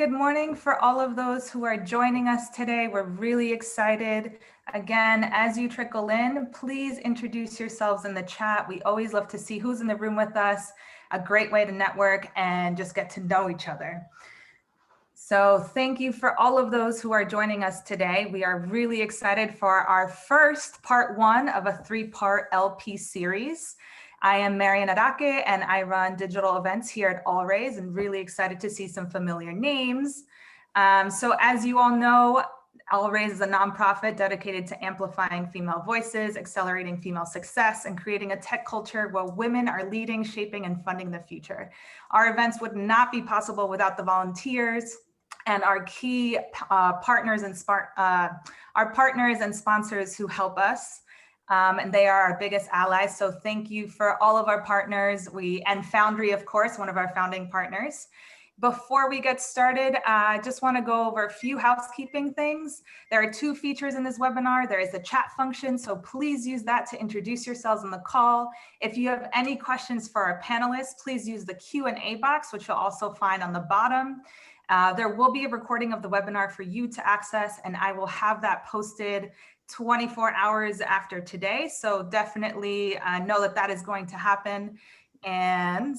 Good morning for all of those who are joining us today. We're really excited. Again, as you trickle in, please introduce yourselves in the chat. We always love to see who's in the room with us. A great way to network and just get to know each other. So thank you for all of those who are joining us today. We are really excited for our first part one of a 3-part LP series. I am Marian Arake and I run digital events here at Allraise, and really excited to see some familiar names. So as you all know, Allraise is a nonprofit dedicated to amplifying female voices, accelerating female success, and creating a tech culture where women are leading, shaping, and funding the future. Our events would not be possible without the volunteers and our key partners and sponsors who help us. And they are our biggest allies. So thank you for all of our partners. And Foundry, of course, one of our founding partners. Before we get started, I just want to go over a few housekeeping things. There are 2 features in this webinar. There is the chat function, so please use that to introduce yourselves on the call. If you have any questions for our panelists, please use the Q&A box, which you'll also find on the bottom. There will be a recording of the webinar for you to access, and I will have that posted 24 hours after today. So definitely know that that is going to happen. And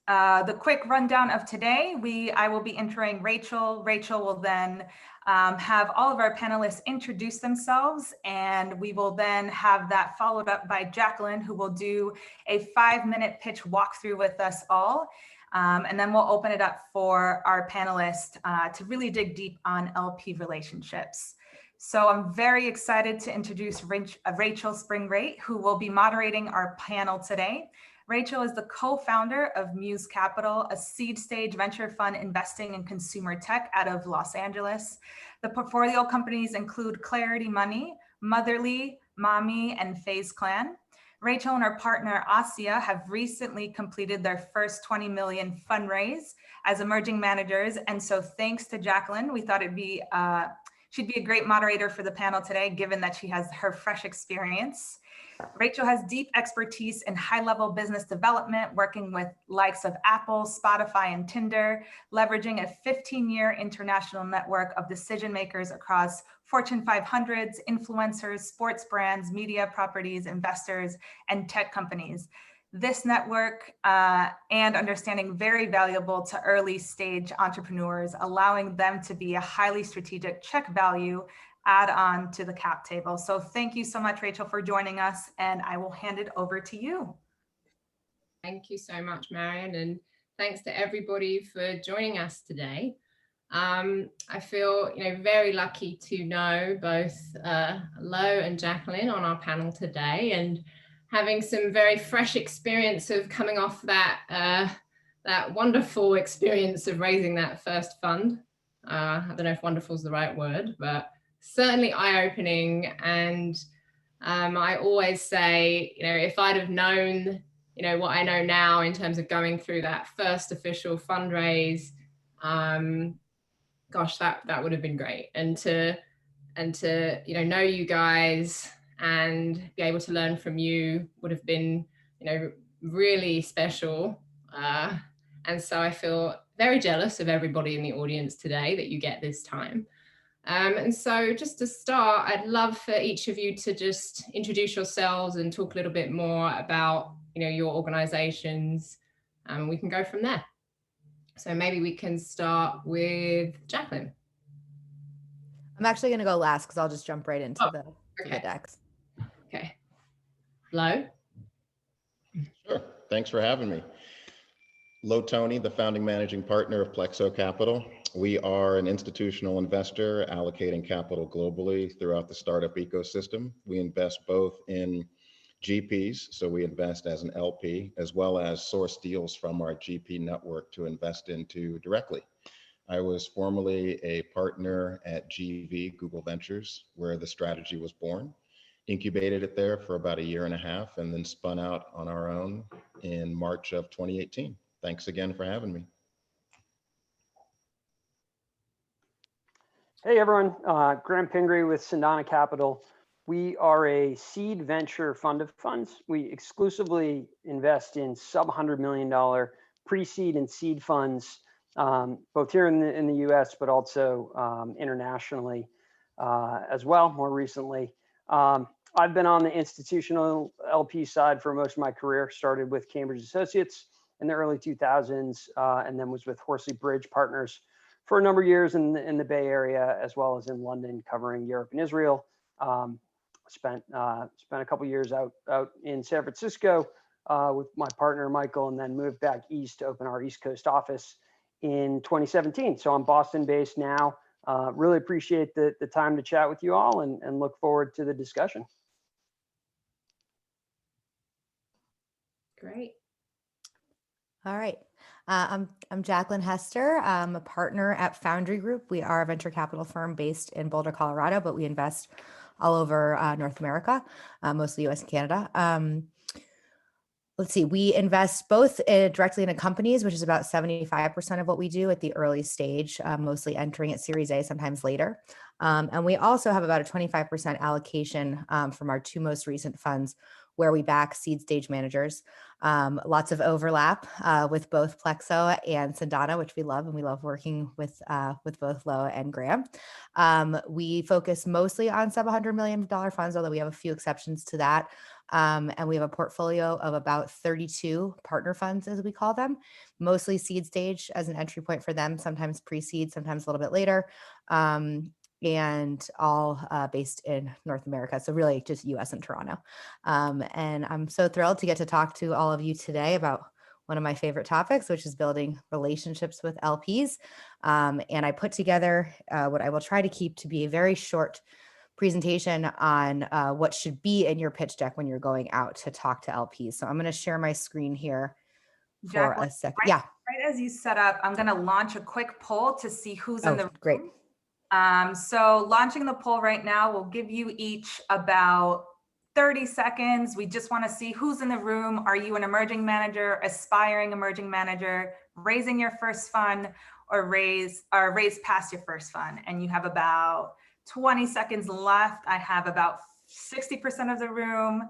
the quick rundown of today, I will be introing Rachel. Rachel will then have all of our panelists introduce themselves, and we will then have that followed up by Jacqueline, who will do a 5-minute pitch walkthrough with us all. And then we'll open it up for our panelists to really dig deep on LP relationships. So I'm very excited to introduce Rachel Springate, who will be moderating our panel today. Rachel is the co-founder of Muse Capital, a seed stage venture fund investing in consumer tech out of Los Angeles. The portfolio companies include Clarity Money, Motherly, Mommy, and FaZe Clan. Rachel and her partner, Asia, have recently completed their first 20 million fundraise as emerging managers. And so thanks to Jacqueline, we thought she'd be a great moderator for the panel today, given that she has her fresh experience. Rachel has deep expertise in high-level business development, working with likes of Apple, Spotify, and Tinder, leveraging a 15-year international network of decision makers across Fortune 500s, influencers, sports brands, media properties, investors, and tech companies. This network and understanding very valuable to early stage entrepreneurs, allowing them to be a highly strategic check value add on to the cap table. So thank you so much, Rachel, for joining us, and I will hand it over to you. Thank you so much, Marian, and thanks to everybody for joining us today. I feel very lucky to know both Lo and Jacqueline on our panel today, and having some very fresh experience of coming off that wonderful experience of raising that first fund. I don't know if wonderful is the right word, but certainly eye-opening. And I always say, if I'd have known, what I know now in terms of going through that first official fundraise, gosh, that would have been great. And to know you guys and be able to learn from you would have been, really special. And so I feel very jealous of everybody in the audience today that you get this time. And so just to start, I'd love for each of you to just introduce yourselves and talk a little bit more about, your organizations, and we can go from there. So maybe we can start with Jacqueline. I'm actually going to go last because I'll just jump right into the decks. Okay. Lo? Sure. Thanks for having me. Lo Toney, the founding managing partner of Plexo Capital. We are an institutional investor allocating capital globally throughout the startup ecosystem. We invest both in GPs, so we invest as an LP, as well as source deals from our GP network to invest into directly. I was formerly a partner at GV, Google Ventures, where the strategy was born. Incubated it there for about 1.5 years and then spun out on our own in March of 2018. Thanks again for having me. Hey everyone, Graham Pingree with Cendana Capital. We are a seed venture fund of funds. We exclusively invest in sub-$100 million pre-seed and seed funds both here in the US, but also internationally as well, more recently. I've been on the institutional LP side for most of my career, started with Cambridge Associates in the early 2000s, and then was with Horsley Bridge Partners for a number of years in the Bay Area, as well as in London, covering Europe and Israel. Spent a couple years out in San Francisco with my partner Michael, and then moved back east to open our East Coast office in 2017. So I'm Boston based now. Really appreciate the time to chat with you all, and look forward to the discussion. Great. All right. I'm Jaclyn Hester. I'm a partner at Foundry Group. We are a venture capital firm based in Boulder, Colorado, but we invest all over North America, mostly US and Canada. Let's see, we invest both directly into companies, which is about 75% of what we do at the early stage, mostly entering at Series A, sometimes later. And we also have about a 25% allocation from our two most recent funds, where we back seed stage managers. Lots of overlap with both Plexo and Cendana, which we love, and we love working with both Lo and Graham. We focus mostly on sub $100 million funds, although we have a few exceptions to that. And we have a portfolio of about 32 partner funds, as we call them, mostly seed stage as an entry point for them, sometimes pre-seed, sometimes a little bit later, and all based in North America. So really just US and Toronto. And I'm so thrilled to get to talk to all of you today about one of my favorite topics, which is building relationships with LPs. And I put together what I will try to keep to be a very short presentation on what should be in your pitch deck when you're going out to talk to LPs. So I'm going to share my screen here for Jacqueline, a second. Right as you set up, I'm going to launch a quick poll to see who's in the room. Great. So launching the poll right now will give you each about 30 seconds. We just want to see who's in the room. Are you an emerging manager, aspiring emerging manager, raising your first fund, or raise past your first fund? And you have about 20 seconds left. I have about 60% of the room.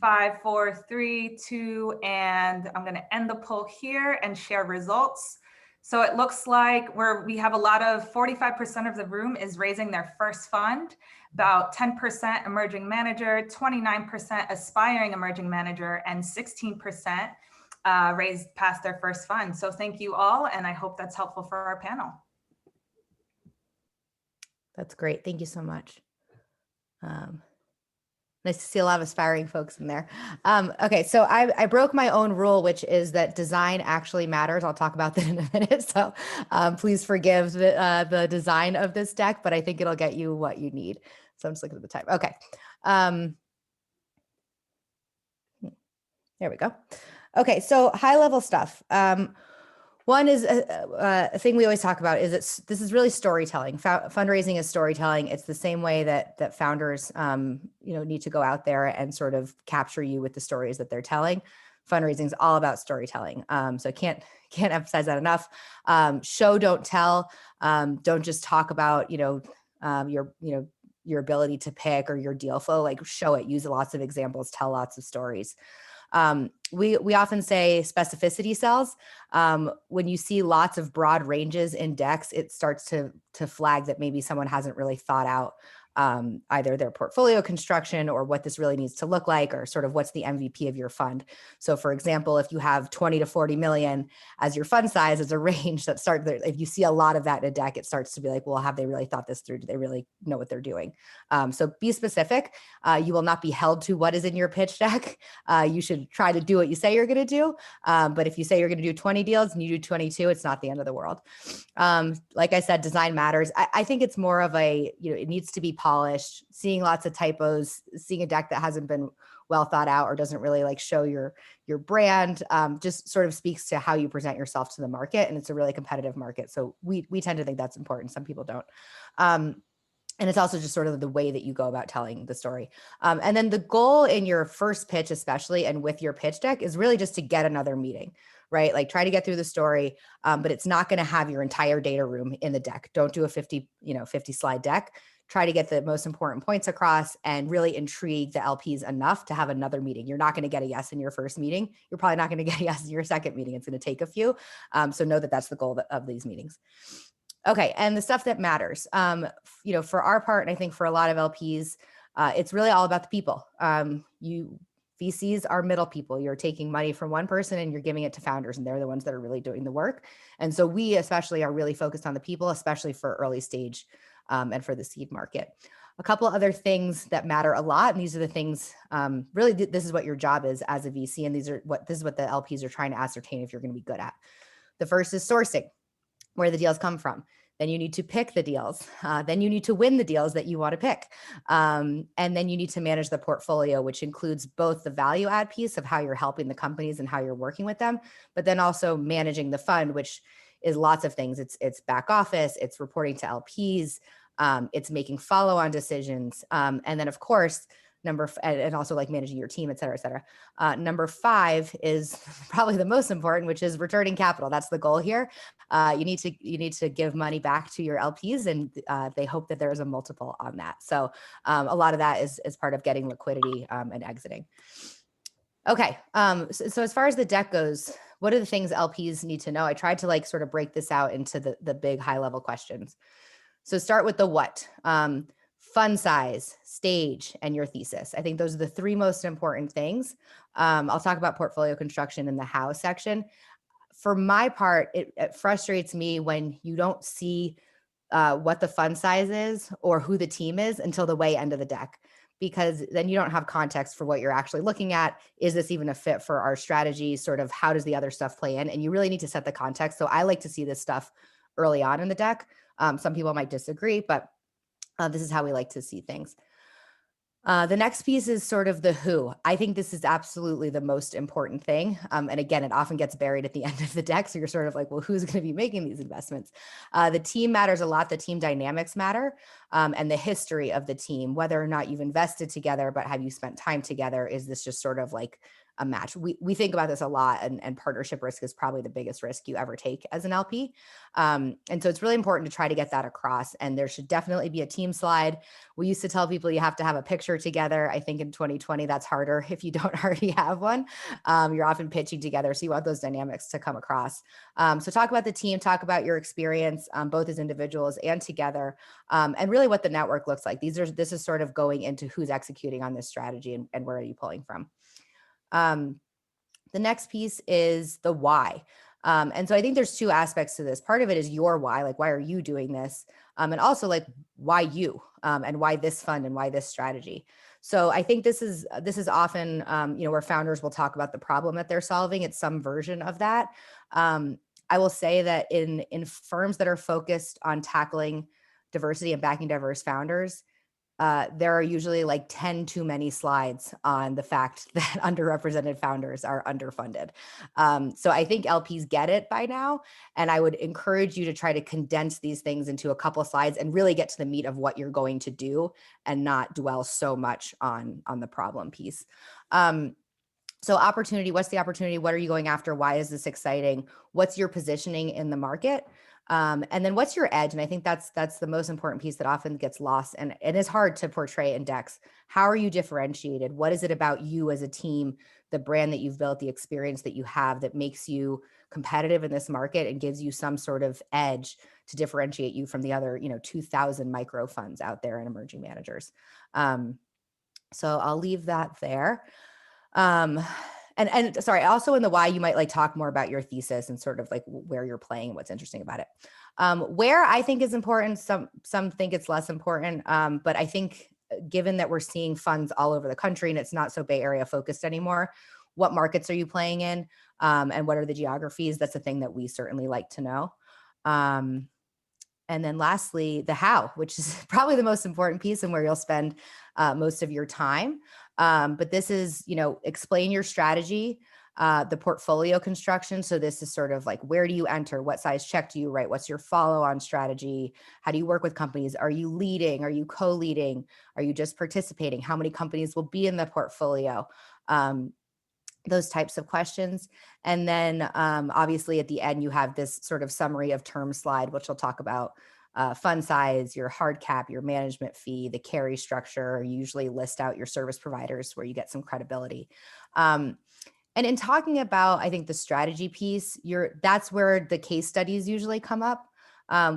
5, 4, 3, 2, and I'm going to end the poll here and share results. So it looks like we have a lot of 45% of the room is raising their first fund, about 10% emerging manager, 29% aspiring emerging manager, and 16% raised past their first fund. So thank you all, and I hope that's helpful for our panel. That's great. Thank you so much. Nice to see a lot of aspiring folks in there. Okay, so I broke my own rule, which is that design actually matters. I'll talk about that in a minute. So please forgive the design of this deck, but I think it'll get you what you need. So I'm just looking at the time. Okay. There we go. Okay, so high level stuff. One is a thing we always talk about is this is really storytelling. Fundraising is storytelling. It's the same way that founders, need to go out there and sort of capture you with the stories that they're telling. Fundraising is all about storytelling. So can't emphasize that enough. Show, don't tell. Don't just talk about your ability to pick or your deal flow. Like show it. Use lots of examples. Tell lots of stories. We often say specificity sells. When you see lots of broad ranges in decks, it starts to flag that maybe someone hasn't really thought out either their portfolio construction or what this really needs to look like, or sort of what's the MVP of your fund. So for example, if you have 20 to 40 million as your fund size, as a range that starts there, if you see a lot of that in a deck, it starts to be like, well, have they really thought this through? Do they really know what they're doing? So be specific. You will not be held to what is in your pitch deck. You should try to do what you say you're going to do. But if you say you're going to do 20 deals and you do 22, it's not the end of the world. Like I said, design matters. I think it's more of it needs to be polished. Seeing lots of typos, seeing a deck that hasn't been well thought out or doesn't really show your brand, just sort of speaks to how you present yourself to the market. And it's a really competitive market. So we tend to think that's important. Some people don't. And it's also just sort of the way that you go about telling the story. And then the goal in your first pitch, especially, and with your pitch deck, is really just to get another meeting, right? Like try to get through the story, but it's not going to have your entire data room in the deck. Don't do a 50 slide deck. try to get the most important points across and really intrigue the LPs enough to have another meeting. You're not going to get a yes in your first meeting. You're probably not going to get a yes in your second meeting. It's going to take a few. So know that that's the goal of these meetings. Okay, and the stuff that matters, for our part, and I think for a lot of LPs, it's really all about the people. VCs are middle people. You're taking money from one person and you're giving it to founders, and they're the ones that are really doing the work. And so we especially are really focused on the people, especially for early stage and for the seed market. A couple other things that matter a lot, and these are the things, really, this is what your job is as a VC, and this is what the LPs are trying to ascertain if you're going to be good at. The first is sourcing, where the deals come from. Then you need to pick the deals. Then you need to win the deals that you want to pick. And then you need to manage the portfolio, which includes both the value add piece of how you're helping the companies and how you're working with them, but then also managing the fund, which is lots of things. It's back office, it's reporting to LPs, it's making follow-on decisions. And then of course, and also like managing your team, et cetera, et cetera. Number 5 is probably the most important, which is returning capital. That's the goal here. You need to give money back to your LPs, and they hope that there is a multiple on that. So a lot of that is part of getting liquidity and exiting. Okay, so as far as the deck goes, what are the things LPs need to know? I tried to like sort of break this out into the big high level questions. So start with the what. Fund size, stage, and your thesis. I think those are the 3 most important things. I'll talk about portfolio construction in the how section. For my part, it frustrates me when you don't see what the fund size is or who the team is until the way end of the deck, because then you don't have context for what you're actually looking at. Is this even a fit for our strategy? Sort of how does the other stuff play in? And you really need to set the context. So I like to see this stuff early on in the deck. Some people might disagree, but this is how we like to see things. The next piece is sort of the who. I think this is absolutely the most important thing. And again, it often gets buried at the end of the deck. So you're sort of like, well, who's going to be making these investments? The team matters a lot. The team dynamics matter, and the history of the team, whether or not you've invested together, but have you spent time together? Is this just sort of like a match? We think about this a lot, and partnership risk is probably the biggest risk you ever take as an LP. And so it's really important to try to get that across. And there should definitely be a team slide. We used to tell people you have to have a picture together. I think in 2020, that's harder if you don't already have one. You're often pitching together, so you want those dynamics to come across. So talk about the team, talk about your experience, both as individuals and together, and really what the network looks like. This is sort of going into who's executing on this strategy and where are you pulling from. The next piece is the why. And so I think there's 2 aspects to this. Part of it is your why, like why are you doing this? And also like why you, and why this fund and why this strategy. So I think this is often, where founders will talk about the problem that they're solving. It's some version of that. I will say that in firms that are focused on tackling diversity and backing diverse founders, there are usually like 10 too many slides on the fact that underrepresented founders are underfunded. So I think LPs get it by now, and I would encourage you to try to condense these things into a couple of slides and really get to the meat of what you're going to do and not dwell so much on the problem piece. So opportunity, what's the opportunity? What are you going after? Why is this exciting? What's your positioning in the market? And then what's your edge? And I think that's the most important piece that often gets lost and it is hard to portray in decks. How are you differentiated? What is it about you as a team, the brand that you've built, the experience that you have that makes you competitive in this market and gives you some sort of edge to differentiate you from the other, 2,000 micro funds out there and emerging managers. So I'll leave that there. And sorry, also in the why, you might like talk more about your thesis and sort of like where you're playing and what's interesting about it. Where I think is important, some think it's less important, but I think given that we're seeing funds all over the country and it's not so Bay Area focused anymore, what markets are you playing in, and what are the geographies? That's a thing that we certainly like to know. And then lastly, the how, which is probably the most important piece and where you'll spend most of your time. But this is, explain your strategy, the portfolio construction. So this is sort of like, where do you enter? What size check do you write? What's your follow-on strategy? How do you work with companies? Are you leading? Are you co-leading? Are you just participating? How many companies will be in the portfolio? those types of questions. And then obviously at the end, you have this sort of summary of terms slide, which will talk about fund size, your hard cap, your management fee, the carry structure. You usually list out your service providers where you get some credibility. And in talking about, I think, the strategy piece, that's where the case studies usually come up.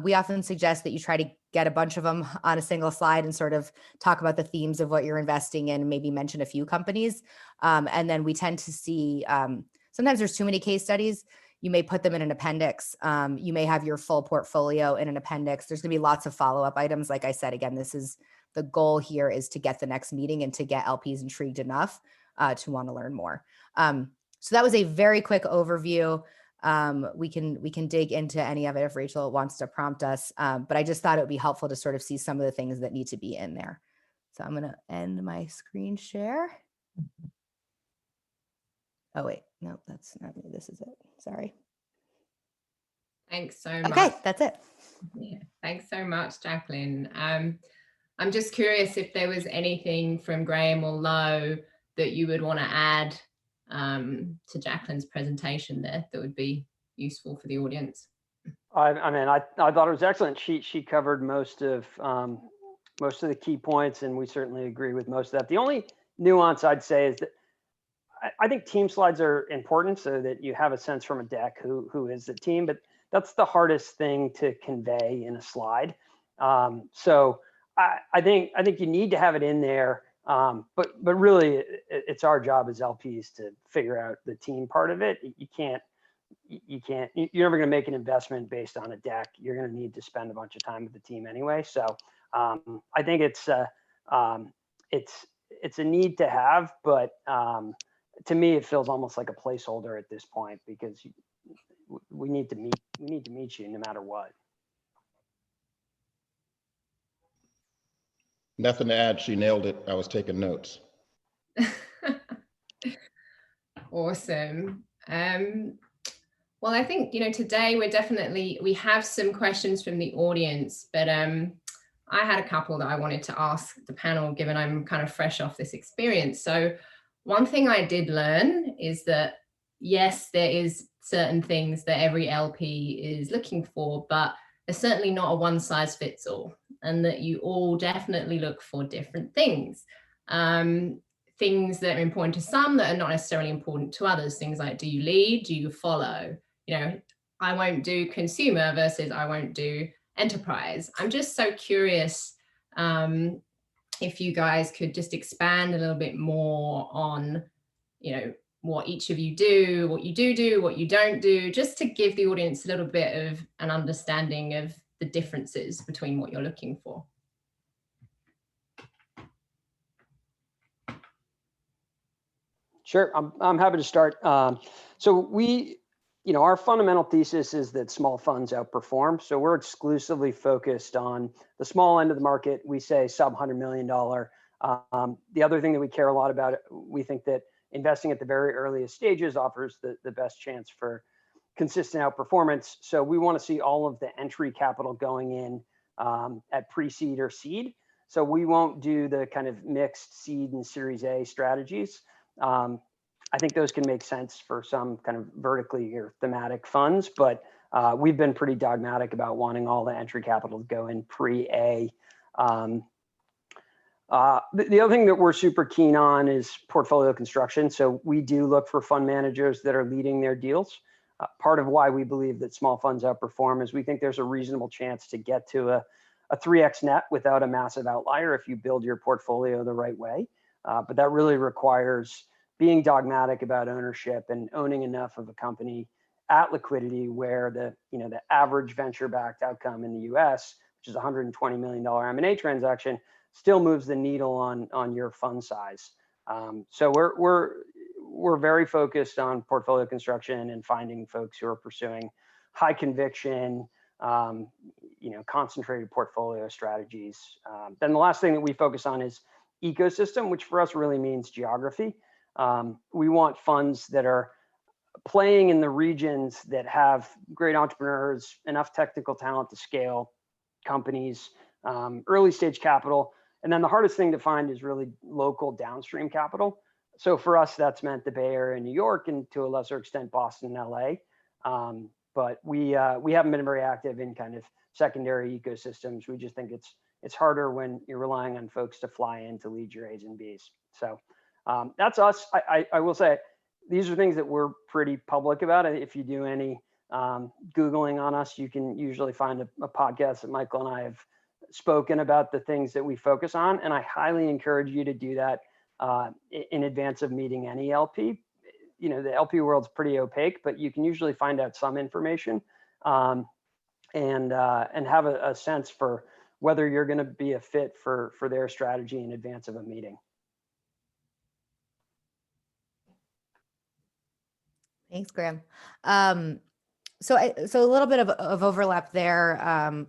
We often suggest that you try to get a bunch of them on a single slide and sort of talk about the themes of what you're investing in, maybe mention a few companies. And then we tend to see, sometimes there's too many case studies. You may put them in an appendix. You may have your full portfolio in an appendix. There's gonna be lots of follow-up items. Like I said, again, the goal here is to get the next meeting and to get LPs intrigued enough to wanna learn more. So that was a very quick overview. We can dig into any of it if Rachel wants to prompt us, but I just thought it would be helpful to sort of see some of the things that need to be in there. So I'm gonna end my screen share. Oh wait, no, that's not me. This is it. Sorry. Thanks so much. Okay, that's it. Yeah, thanks so much, Jacqueline. I'm just curious if there was anything from Graham or Lo that you would want to add to Jacqueline's presentation there that would be useful for the audience. I mean, I thought it was excellent. She covered most of the key points, and we certainly agree with most of that. The only nuance I'd say is that I think team slides are important so that you have a sense from a deck who is the team, but that's the hardest thing to convey in a slide. So I think you need to have it in there. But really, it's our job as LPs to figure out the team part of it. You're never going to make an investment based on a deck. You're going to need to spend a bunch of time with the team anyway. So I think it's a need to have, but to me, it feels almost like a placeholder at this point because we need to meet you no matter what. Nothing to add. She nailed it. I was taking notes. Awesome. Well, I think, today we have some questions from the audience, but I had a couple that I wanted to ask the panel, given I'm kind of fresh off this experience. So one thing I did learn is that, yes, there is certain things that every LP is looking for, but there's certainly not a one size fits all, and that you all definitely look for different things. Things that are important to some that are not necessarily important to others. Things like, do you lead? Do you follow? I won't do consumer versus I won't do enterprise. I'm just so curious if you guys could just expand a little bit more on, what each of you do, what you do, what you don't do, just to give the audience a little bit of an understanding of the differences between what you're looking for. Sure, I'm happy to start. So our fundamental thesis is that small funds outperform. So we're exclusively focused on the small end of the market. We say sub $100 million. The other thing that we care a lot about, we think that investing at the very earliest stages offers the best chance for consistent outperformance. So we want to see all of the entry capital going in at pre-seed or seed. So we won't do the kind of mixed seed and Series A strategies. I think those can make sense for some kind of vertically or thematic funds, but we've been pretty dogmatic about wanting all the entry capital to go in pre-A. The other thing that we're super keen on is portfolio construction. So we do look for fund managers that are leading their deals. Part of why we believe that small funds outperform is we think there's a reasonable chance to get to a 3x net without a massive outlier if you build your portfolio the right way. But that really requires being dogmatic about ownership and owning enough of a company at liquidity where the average venture-backed outcome in the US, which is a $120 million M&A transaction, still moves the needle on your fund size. So we're very focused on portfolio construction and finding folks who are pursuing high conviction, concentrated portfolio strategies. Then the last thing that we focus on is ecosystem, which for us really means geography. We want funds that are playing in the regions that have great entrepreneurs, enough technical talent to scale companies, early stage capital. And then the hardest thing to find is really local downstream capital. So for us, that's meant the Bay Area, New York, and to a lesser extent, Boston and LA. But we haven't been very active in kind of secondary ecosystems. We just think it's harder when you're relying on folks to fly in to lead your A's and B's. So that's us. I will say these are things that we're pretty public about. If you do any Googling on us, you can usually find a podcast that Michael and I have spoken about the things that we focus on. And I highly encourage you to do that in advance of meeting any LP. You know, the LP world's pretty opaque, but you can usually find out some information and have a sense for whether you're going to be a fit for their strategy in advance of a meeting. Thanks, Graham. So a little bit of overlap there.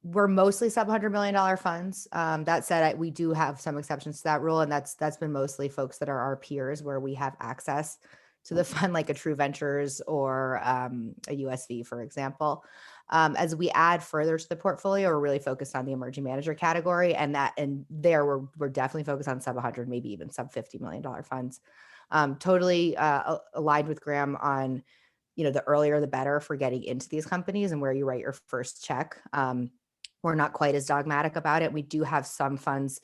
We're mostly sub $100 million funds. That said, we do have some exceptions to that rule, and that's been mostly folks that are our peers where we have access to the fund, like a True Ventures or a USV, for example. As we add further to the portfolio, we're really focused on the emerging manager category, and there we're definitely focused on sub 100, maybe even sub $50 million funds. Totally aligned with Graham on, the earlier the better for getting into these companies and where you write your first check. We're not quite as dogmatic about it. We do have some funds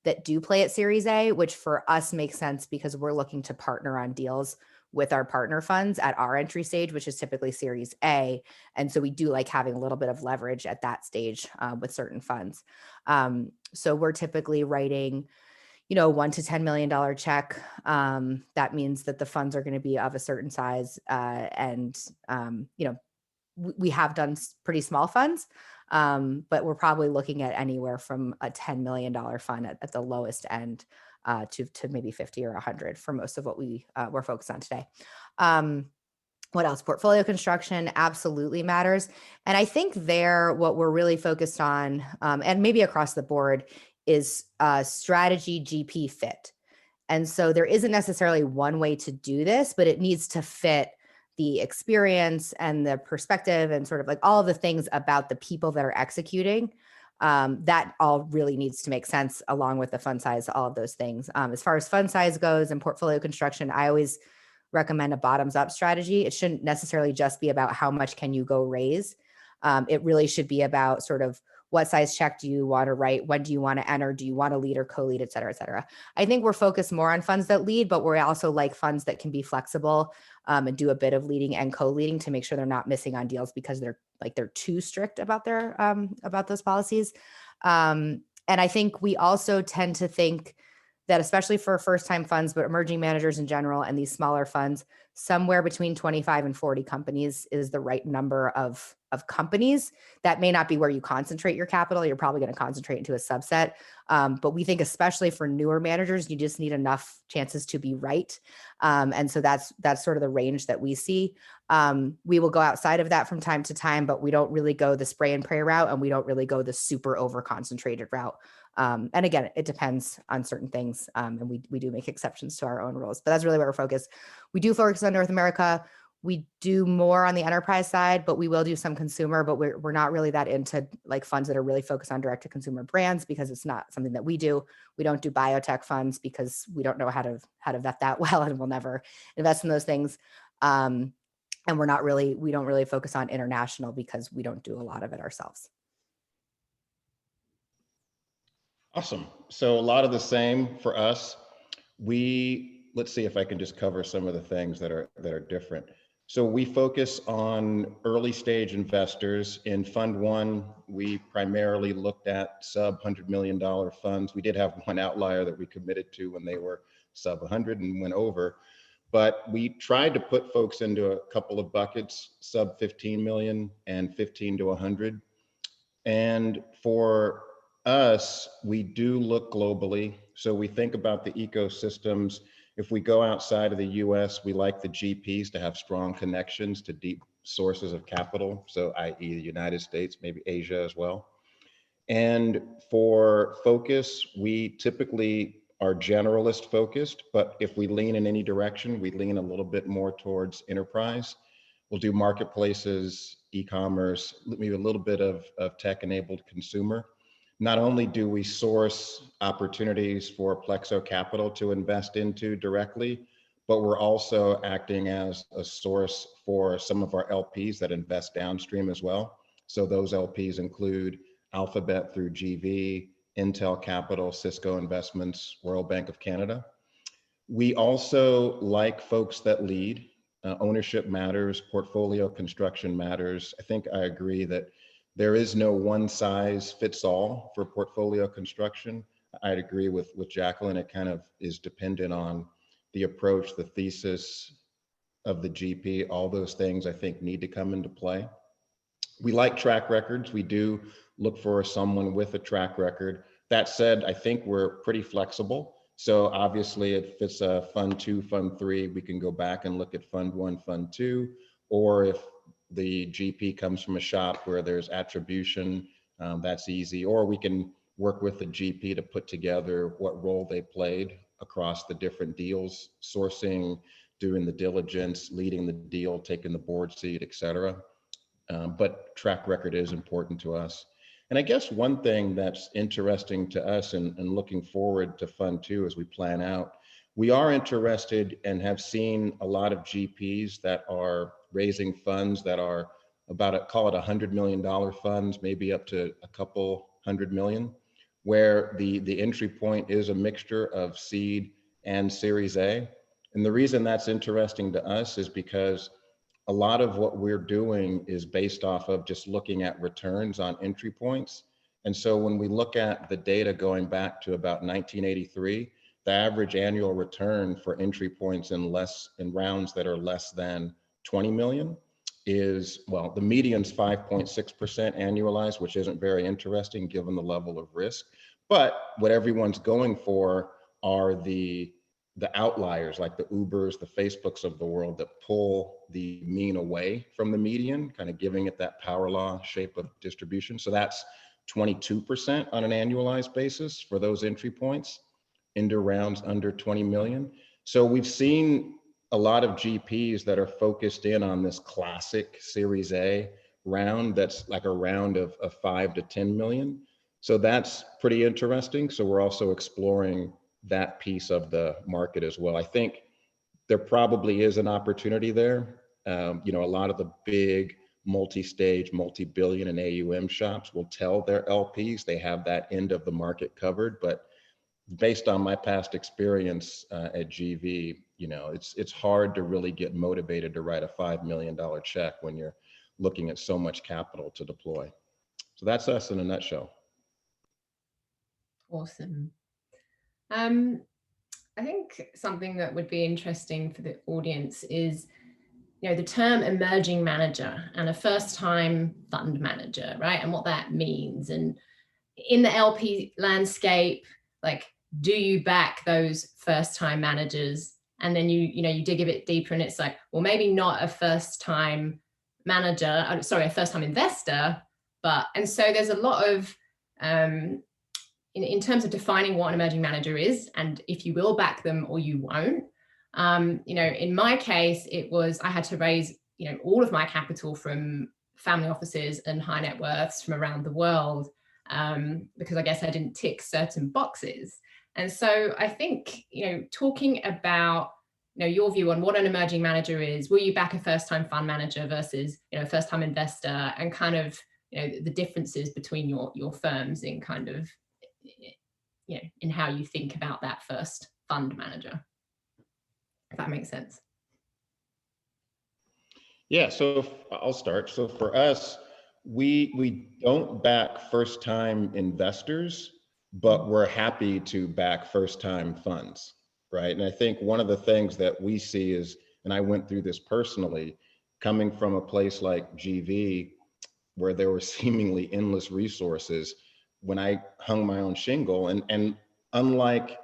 that do play at Series A, which for us makes sense because we're looking to partner on deals with our partner funds at our entry stage, which is typically Series A. And so we do like having a little bit of leverage at that stage with certain funds. So we're typically writing, $1 to $10 million check. That means that the funds are going to be of a certain size. We have done pretty small funds, but we're probably looking at anywhere from a $10 million fund at the lowest end to maybe 50 or 100 for most of what we're focused on today. What else? Portfolio construction absolutely matters. And I think what we're really focused on, and maybe across the board, is strategy GP fit. And so there isn't necessarily one way to do this, but it needs to fit the experience and the perspective and sort of like all of the things about the people that are executing. That all really needs to make sense along with the fund size, all of those things. As far as fund size goes and portfolio construction, I always recommend a bottoms up strategy. It shouldn't necessarily just be about how much can you go raise. It really should be about sort of what size check do you want to write? When do you want to enter? Do you want to lead or co-lead, et cetera, et cetera? I think we're focused more on funds that lead, but we're also like funds that can be flexible and do a bit of leading and co-leading to make sure they're not missing on deals because they're too strict about about those policies. And I think we also tend to think that, especially for first-time funds, but emerging managers in general and these smaller funds, somewhere between 25 and 40 companies is the right number of companies. That may not be where you concentrate your capital. You're probably going to concentrate into a subset. But we think, especially for newer managers, you just need enough chances to be right. And so that's sort of the range that we see. We will go outside of that from time to time, but we don't really go the spray and pray route, and we don't really go the super over concentrated route. And again, it depends on certain things. And we do make exceptions to our own rules, but that's really where we're focused. We do focus on North America. We do more on the enterprise side, but we will do some consumer, but we're not really that into like funds that are really focused on direct to consumer brands because it's not something that we do. We don't do biotech funds because we don't know how to vet that well, and we'll never invest in those things. And we don't really focus on international because we don't do a lot of it ourselves. Awesome. So a lot of the same for us. Let's see if I can just cover some of the things that are different. So we focus on early stage investors. In Fund 1, we primarily looked at sub $100 million funds. We did have one outlier that we committed to when they were sub 100 and went over. But we tried to put folks into a couple of buckets, sub 15 million and 15 to 100. And for us, we do look globally. So we think about the ecosystems. If we go outside of the US, we like the GPs to have strong connections to deep sources of capital. So i.e. the United States, maybe Asia as well. And for focus, we typically are generalist focused, but if we lean in any direction, we lean a little bit more towards enterprise. We'll do marketplaces, e-commerce, maybe a little bit of tech-enabled consumer. not only do we source opportunities for Plexo Capital to invest into directly, but we're also acting as a source for some of our LPs that invest downstream as well. So those LPs include Alphabet through GV, Intel Capital, Cisco Investments, Royal Bank of Canada. We also like folks that lead. Ownership matters, portfolio construction matters. I think I agree that there is no one size fits all for portfolio construction. I'd agree with Jacqueline. It kind of is dependent on the approach, the thesis of the GP. All those things I think need to come into play. We like track records. We do look for someone with a track record. That said, I think we're pretty flexible. So obviously if it's a fund 2, fund 3, we can go back and look at fund 1, fund 2, or if the GP comes from a shop where there's attribution, that's easy, or we can work with the GP to put together what role they played across the different deals, sourcing, doing the diligence, leading the deal, taking the board seat, et cetera. But track record is important to us. And I guess one thing that's interesting to us and looking forward to Fund 2 as we plan out, we are interested and have seen a lot of GPs that are raising funds that are about, call it $100 million funds, maybe up to a couple $100 million, where the entry point is a mixture of seed and Series A. And the reason that's interesting to us is because a lot of what we're doing is based off of just looking at returns on entry points. And so when we look at the data going back to about 1983, the average annual return for entry points in rounds that are less than 20 million is, well, the median's 5.6% annualized, which isn't very interesting given the level of risk. But what everyone's going for are the outliers, like the Ubers, the Facebooks of the world that pull the mean away from the median, kind of giving it that power law shape of distribution. So that's 22% on an annualized basis for those entry points into rounds under 20 million. So we've seen a lot of GPs that are focused in on this classic Series A round that's like a round of 5 to 10 million. So that's pretty interesting. So we're also exploring that piece of the market as well. I think there probably is an opportunity there. A lot of the big multi-stage, multi-billion and AUM shops will tell their LPs they have that end of the market covered. But based on my past experience at GV, it's hard to really get motivated to write a $5 million check when you're looking at so much capital to deploy. So that's us in a nutshell. Awesome. I think something that would be interesting for the audience is, the term emerging manager and a first-time fund manager, right? And what that means. And in the LP landscape, like, do you back those first-time managers? And then you dig a bit deeper and it's like, well, maybe not a first-time manager, a first-time investor, and so there's a lot of, in terms of defining what an emerging manager is, and if you will back them or you won't. In my case, it was, I had to raise, all of my capital from family offices and high net worths from around the world, because I guess I didn't tick certain boxes. And so I think, talking about, your view on what an emerging manager is, will you back a first-time fund manager versus, a first-time investor, and kind of, the differences between your firms in kind of, in how you think about that first fund manager, if that makes sense. Yeah, so I'll start. So for us, we don't back first-time investors, but we're happy to back first-time funds, right? And I think one of the things that we see is, and I went through this personally, coming from a place like GV, where there were seemingly endless resources, when I hung my own shingle, and unlike,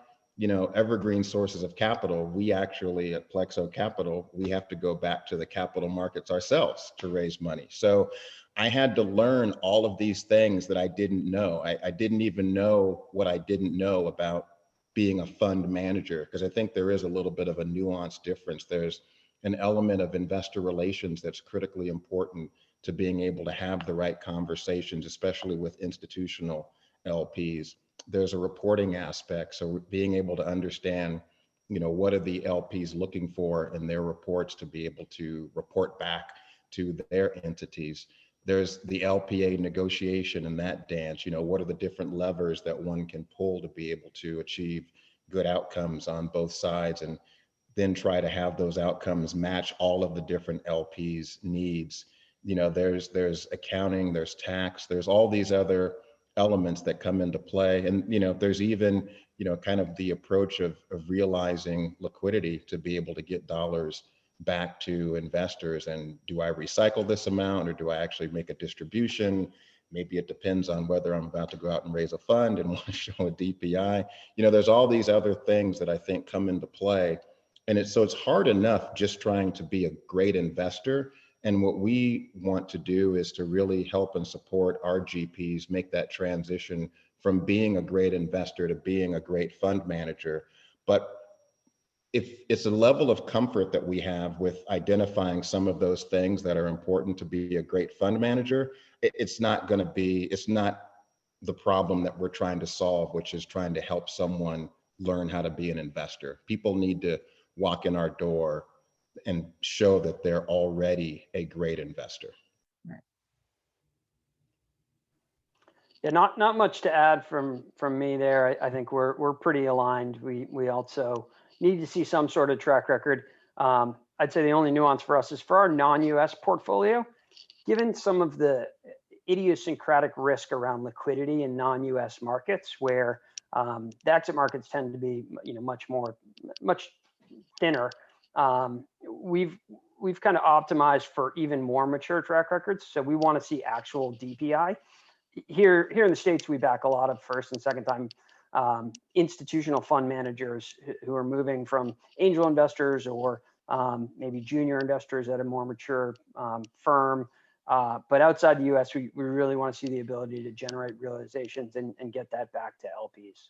evergreen sources of capital, we actually at Plexo Capital, we have to go back to the capital markets ourselves to raise money. So I had to learn all of these things that I didn't know. I didn't even know what I didn't know about being a fund manager, because I think there is a little bit of a nuanced difference. There's an element of investor relations that's critically important to being able to have the right conversations, especially with institutional LPs. There's a reporting aspect. So being able to understand, what are the LPs looking for in their reports to be able to report back to their entities. There's the LPA negotiation and that dance, what are the different levers that one can pull to be able to achieve good outcomes on both sides, and then try to have those outcomes match all of the different LPs needs. There's accounting, there's tax, there's all these other elements that come into play. And, there's even, kind of the approach of realizing liquidity to be able to get dollars back to investors. And do I recycle this amount, or do I actually make a distribution? Maybe it depends on whether I'm about to go out and raise a fund and want to show a DPI. There's all these other things that I think come into play. And it's hard enough just trying to be a great investor. And what we want to do is to really help and support our GPs make that transition from being a great investor to being a great fund manager. But if it's a level of comfort that we have with identifying some of those things that are important to be a great fund manager, it's not the problem that we're trying to solve, which is trying to help someone learn how to be an investor. People need to walk in our door and show that they're already a great investor. Yeah, not much to add from me there. I think we're pretty aligned. We also need to see some sort of track record. I'd say the only nuance for us is for our non-US portfolio, given some of the idiosyncratic risk around liquidity in non-US markets, where the exit markets tend to be much thinner. We've kind of optimized for even more mature track records. So we want to see actual DPI. Here in the States, we back a lot of first and second time institutional fund managers who are moving from angel investors or maybe junior investors at a more mature firm. But outside the US, we really want to see the ability to generate realizations and get that back to LPs.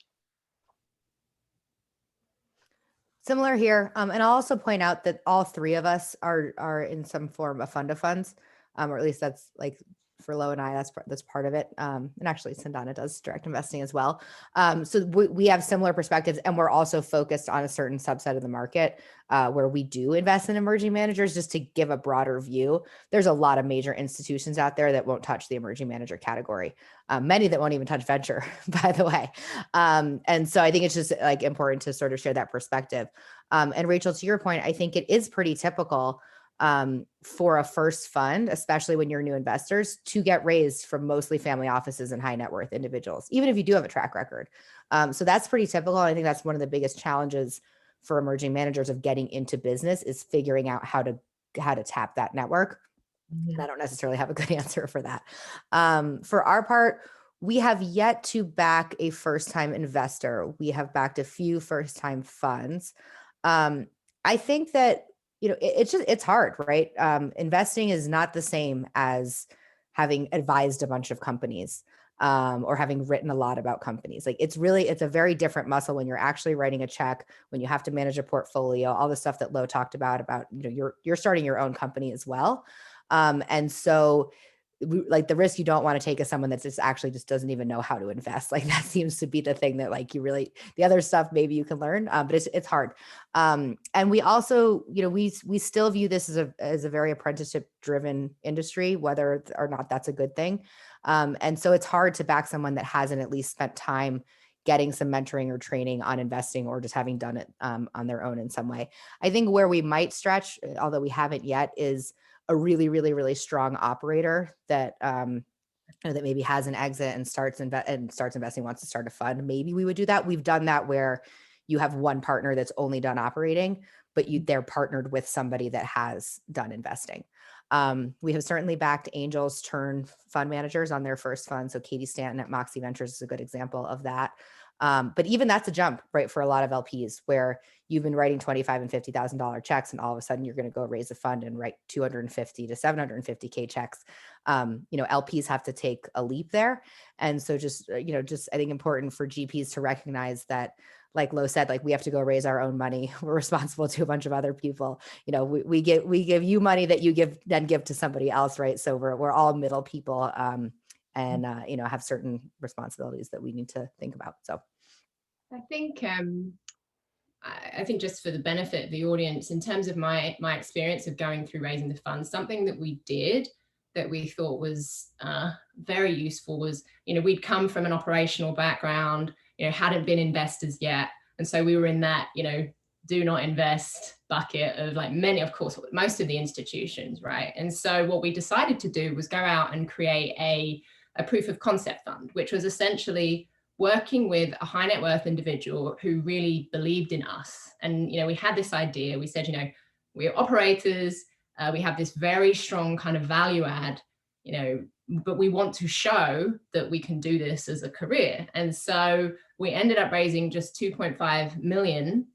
Similar here. And I'll also point out that all three of us are in some form of fund of funds, or at least that's like for Lo and I, that's part of it. And actually Cendana does direct investing as well. So we have similar perspectives, and we're also focused on a certain subset of the market where we do invest in emerging managers. Just to give a broader view, there's a lot of major institutions out there that won't touch the emerging manager category. Many that won't even touch venture, by the way. And so I think it's just like important to sort of share that perspective. And Rachel, to your point, I think it is pretty typical for a first fund, especially when you're new investors, to get raised from mostly family offices and high net worth individuals, even if you do have a track record. So that's pretty typical. I think that's one of the biggest challenges for emerging managers of getting into business, is figuring out how to tap that network. And I don't necessarily have a good answer for that. For our part, we have yet to back a first-time investor. We have backed a few first-time funds. I think that it's hard, right? Investing is not the same as having advised a bunch of companies or having written a lot about companies. Like it's a very different muscle when you're actually writing a check, when you have to manage a portfolio, all the stuff that Lo talked about, you're starting your own company as well. And so like the risk you don't want to take is someone that just doesn't even know how to invest. Like that seems to be the thing that like the other stuff maybe you can learn, but it's hard. And we also, we still view this as a very apprenticeship driven industry, whether or not that's a good thing. And so it's hard to back someone that hasn't at least spent time getting some mentoring or training on investing, or just having done it on their own in some way. I think where we might stretch, although we haven't yet, is a really, really, really strong operator that that maybe has an exit and starts investing, wants to start a fund. Maybe we would do that. We've done that where you have one partner that's only done operating, but they're partnered with somebody that has done investing. We have certainly backed angels turn fund managers on their first fund. So Katie Stanton at Moxie Ventures is a good example of that. But even that's a jump, right, for a lot of LPs, where you've been writing $25,000 and $50,000 checks, and all of a sudden you're going to go raise a fund and write 250 to 750K checks. LPs have to take a leap there. And so just I think important for GPs to recognize that, like Lo said, like we have to go raise our own money. We're responsible to a bunch of other people. We give you money that you then give to somebody else, right? So we're all middle people and have certain responsibilities that we need to think about. So I think just for the benefit of the audience, in terms of my experience of going through raising the funds, something that we did that we thought was very useful was, we'd come from an operational background, hadn't been investors yet. And so we were in that, do not invest bucket of like many, of course, most of the institutions, right? And so what we decided to do was go out and create a proof of concept fund, which was essentially working with a high net worth individual who really believed in us. And, we had this idea, we said, we're operators, we have this very strong kind of value add, but we want to show that we can do this as a career. And so we ended up raising just 2.5 million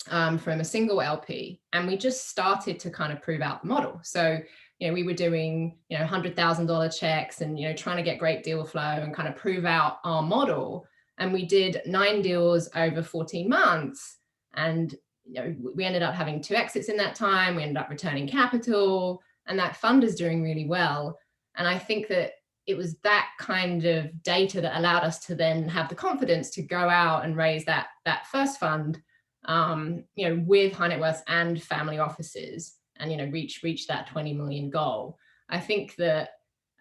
from a single LP. And we just started to kind of prove out the model. So, we were doing, $100,000 checks and, trying to get great deal flow and kind of prove out our model. And we did 9 deals over 14 months. And, we ended up having 2 exits in that time. We ended up returning capital, and that fund is doing really well. And I think that it was that kind of data that allowed us to then have the confidence to go out and raise that first fund, with high net worth and family offices, and reach that 20 million goal. I think that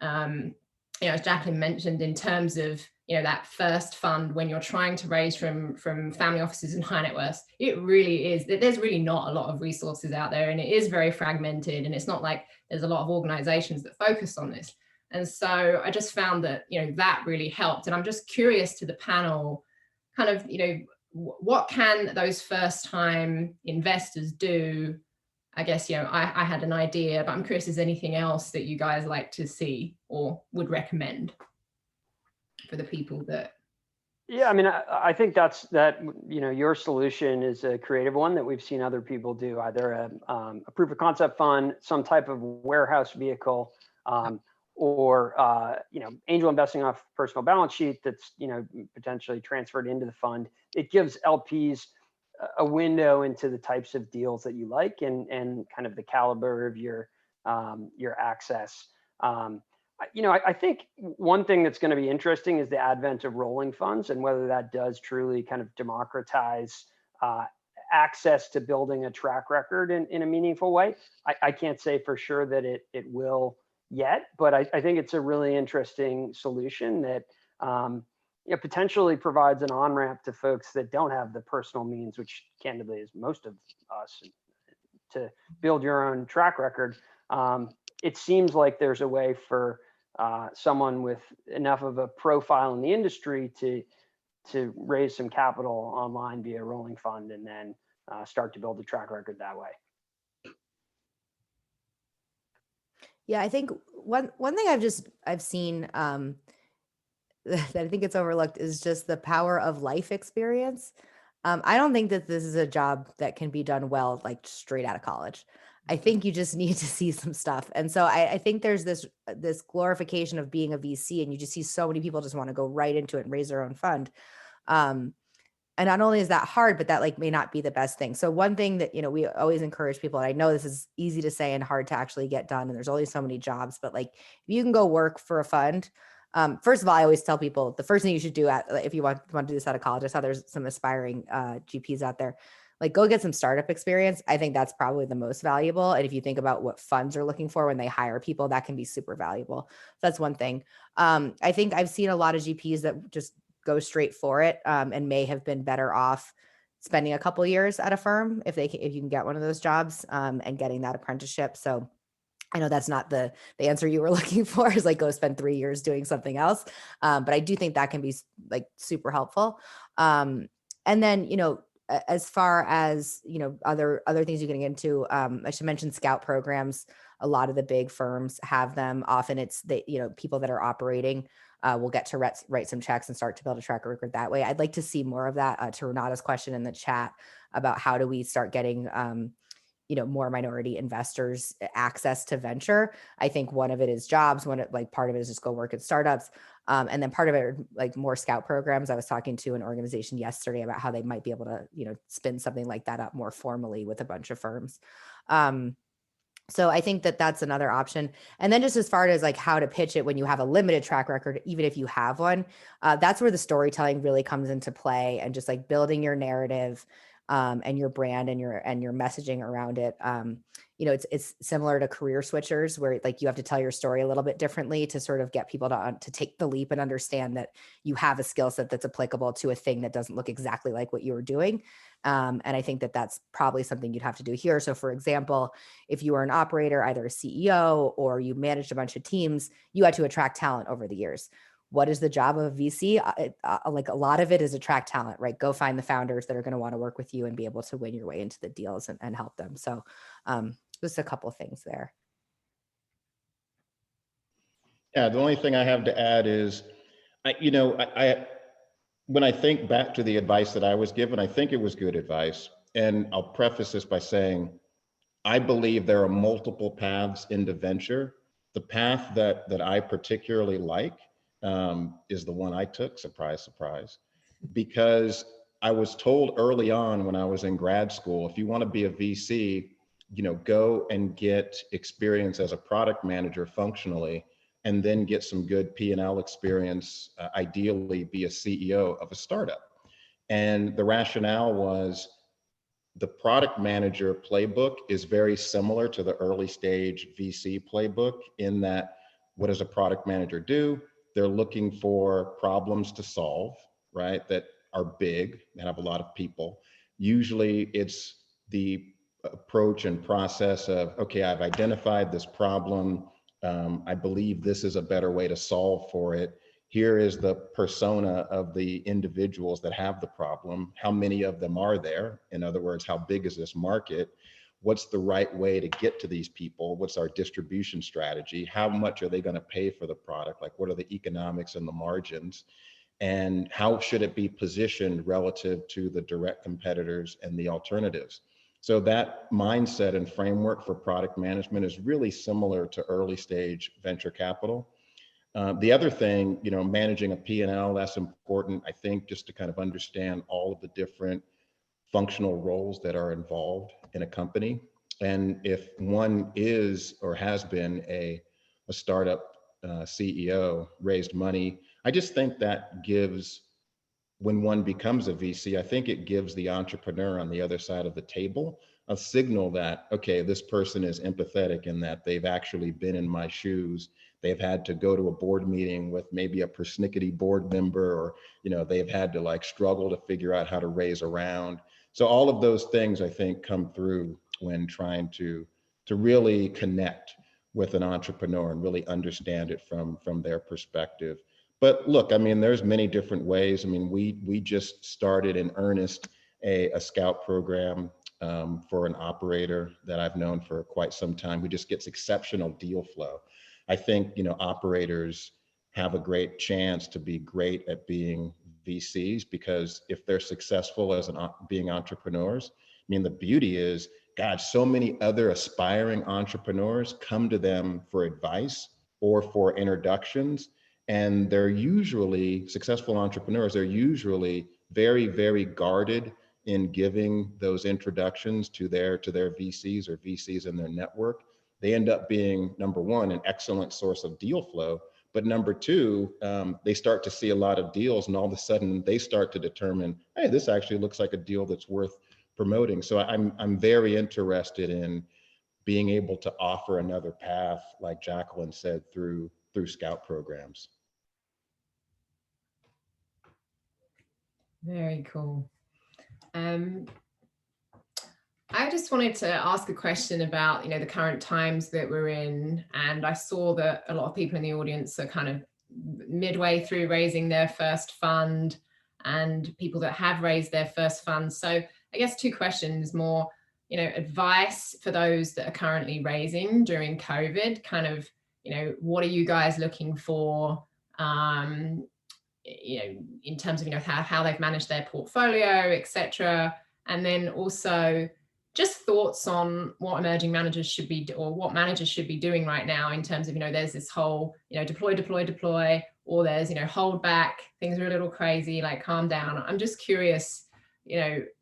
as Jacqueline mentioned, in terms of that first fund, when you're trying to raise from family offices and high net worth, it really is, there's really not a lot of resources out there, and it is very fragmented, and it's not like there's a lot of organizations that focus on this. And so I just found that that really helped. And I'm just curious to the panel, kind of what can those first time investors do? I guess, I had an idea, but I'm curious, is there anything else that you guys like to see or would recommend for the people that? Yeah, I mean, I think your solution is a creative one that we've seen other people do, either a proof of concept fund, some type of warehouse vehicle, or angel investing off personal balance sheet that's potentially transferred into the fund. It gives LPs a window into the types of deals that you like and kind of the caliber of your access. I think one thing that's going to be interesting is the advent of rolling funds and whether that does truly kind of democratize access to building a track record in a meaningful way. I can't say for sure that it will yet, but I think it's a really interesting solution that potentially provides an on-ramp to folks that don't have the personal means, which candidly is most of us, to build your own track record. It seems like there's a way for someone with enough of a profile in the industry to raise some capital online via rolling fund and then start to build a track record that way. Yeah, I think one thing I've seen that I think it's overlooked is just the power of life experience. I don't think that this is a job that can be done well, like straight out of college. I think you just need to see some stuff. And so I think there's this glorification of being a VC, and you just see so many people just want to go right into it and raise their own fund. And not only is that hard, but that may not be the best thing. So one thing that, we always encourage people, and I know this is easy to say and hard to actually get done, and there's only so many jobs, but if you can go work for a fund, first of all, I always tell people the first thing you should do if you want to do this out of college, I saw there's some aspiring GPs out there, go get some startup experience. I think that's probably the most valuable. And if you think about what funds are looking for when they hire people, that can be super valuable. That's one thing. I think I've seen a lot of GPs that just go straight for it and may have been better off spending a couple of years at a firm if you can get one of those jobs and getting that apprenticeship. So I know that's not the answer you were looking for, is go spend 3 years doing something else. But I do think that can be super helpful. And then, as far as, other things you can get into, I should mention scout programs. A lot of the big firms have them. Often it's people that are operating will get to write some checks and start to build a track record that way. I'd like to see more of that. To Renata's question in the chat about how do we start getting, more minority investors access to venture. I think one of it is jobs. Part of it is just go work at startups. And then part of it are more scout programs. I was talking to an organization yesterday about how they might be able to, spin something like that up more formally with a bunch of firms. So I think that that's another option. And then just as far as like how to pitch it when you have a limited track record, even if you have one, that's where the storytelling really comes into play, and just like building your narrative and your brand and your messaging around it. It's similar to career switchers, where like you have to tell your story a little bit differently to sort of get people to take the leap and understand that you have a skill set that's applicable to a thing that doesn't look exactly like what you were doing. And I think that that's probably something you'd have to do here. So for example, if you were an operator, either a CEO or you managed a bunch of teams, you had to attract talent over the years. What is the job of a VC? Like a lot of it is attract talent, right? Go find the founders that are going to want to work with you and be able to win your way into the deals and help them. So just a couple of things there. Yeah, the only thing I have to add is, when I think back to the advice that I was given, I think it was good advice. And I'll preface this by saying, I believe there are multiple paths into venture. The path that I particularly like is the one I took, surprise, surprise, because I was told early on when I was in grad school, if you want to be a VC, go and get experience as a product manager functionally, and then get some good P&L experience, ideally be a CEO of a startup. And the rationale was the product manager playbook is very similar to the early stage VC playbook in that, what does a product manager do? They're looking for problems to solve, right? That are big and have a lot of people. Usually it's the approach and process of, okay, I've identified this problem. I believe this is a better way to solve for it. Here is the persona of the individuals that have the problem. How many of them are there? In other words, how big is this market? What's the right way to get to these people? What's our distribution strategy? How much are they going to pay for the product? Like, what are the economics and the margins? And how should it be positioned relative to the direct competitors and the alternatives? So that mindset and framework for product management is really similar to early stage venture capital. The other thing, managing a P&L, that's important, I think, just to kind of understand all of the different functional roles that are involved in a company. And if one is or has been a startup CEO, raised money, I just think that gives, when one becomes a VC, I think it gives the entrepreneur on the other side of the table a signal that, okay, this person is empathetic in that they've actually been in my shoes. They've had to go to a board meeting with maybe a persnickety board member, or, they've had to like struggle to figure out how to raise a round. So all of those things I think come through when trying to really connect with an entrepreneur and really understand it from their perspective. But look, I mean, there's many different ways. I mean, we just started in earnest a scout program for an operator that I've known for quite some time, who just gets exceptional deal flow. I think, operators have a great chance to be great at being VCs, because if they're successful as being entrepreneurs, I mean, the beauty is, God, so many other aspiring entrepreneurs come to them for advice or for introductions. And they're usually, successful entrepreneurs, they're usually very, very guarded in giving those introductions to their VCs or VCs in their network. They end up being, number one, an excellent source of deal flow. But number two, they start to see a lot of deals, and all of a sudden they start to determine, hey, this actually looks like a deal that's worth promoting. So I'm very interested in being able to offer another path, like Jacqueline said, through scout programs. Very cool. I just wanted to ask a question about, the current times that we're in. And I saw that a lot of people in the audience are kind of midway through raising their first fund, and people that have raised their first fund. So I guess two questions more, advice for those that are currently raising during COVID, kind of, what are you guys looking for? In terms of, how they've managed their portfolio, etc. And then also just thoughts on what emerging managers should be, or what managers should be doing right now in terms of, there's this whole, deploy, or there's, hold back, things are a little crazy, like calm down. I'm just curious,